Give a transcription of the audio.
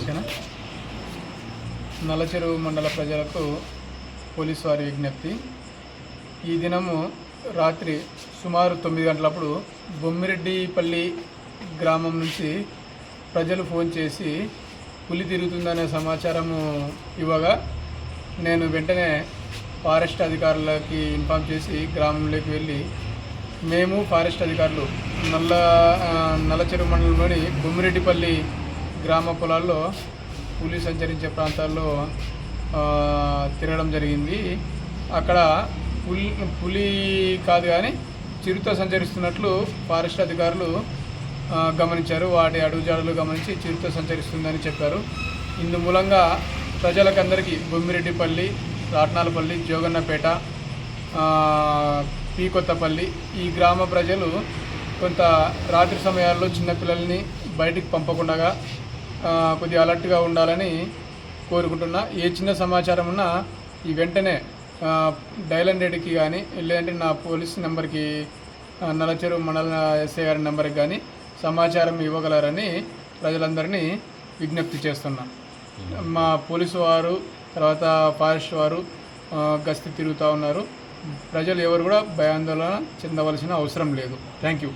ఓకేనా. నల్లచెరువు మండల ప్రజలకు పోలీసు వారి విజ్ఞప్తి. ఈ దినము రాత్రి సుమారు 9 గంటలప్పుడు బొమ్మిరెడ్డిపల్లి గ్రామం నుంచి ప్రజలు ఫోన్ చేసి పులి తిరుగుతుందనే సమాచారము ఇవ్వగా నేను వెంటనే ఫారెస్ట్ అధికారులకి ఇన్ఫామ్ చేసి గ్రామంలోకి వెళ్ళి మేము ఫారెస్ట్ అధికారులు నల్లచెరువు మండలంలోని బొమ్మిరెడ్డిపల్లి గ్రామ పొలాల్లో పులి సంచరించే ప్రాంతాల్లో తిరగడం జరిగింది. అక్కడ పులి కాదు కానీ చిరుత సంచరిస్తున్నట్లు ఫారెస్ట్ అధికారులు గమనించారు. వాటి అడుగుజాడలు గమనించి చిరుత సంచరిస్తుందని చెప్పారు. ఇందు మూలంగా ప్రజలకందరికీ బొమ్మిరెడ్డిపల్లి, రాట్నాలపల్లి, జోగన్నపేట, పీ కొత్తపల్లి ఈ గ్రామ ప్రజలు కొంత రాత్రి సమయాల్లో చిన్నపిల్లల్ని బయటికి పంపకుండా కొద్దిగా అలర్ట్గా ఉండాలని కోరుకుంటున్నా. ఏ చిన్న సమాచారం ఉన్నా ఈ వెంటనే డయల్ 100కి కానీ లేదంటే నా పోలీస్ నెంబర్కి నల్లచెరువు మండల ఎస్ఐ గారి నెంబర్కి కానీ సమాచారం ఇవ్వగలరని ప్రజలందరినీ విజ్ఞప్తి చేస్తున్నా. మా పోలీసు వారు తర్వాత ఫారెస్ట్ వారు గస్తీ తిరుగుతూ ఉన్నారు. ప్రజలు ఎవరు కూడా భయాందోళన చెందవలసిన అవసరం లేదు. Thank you.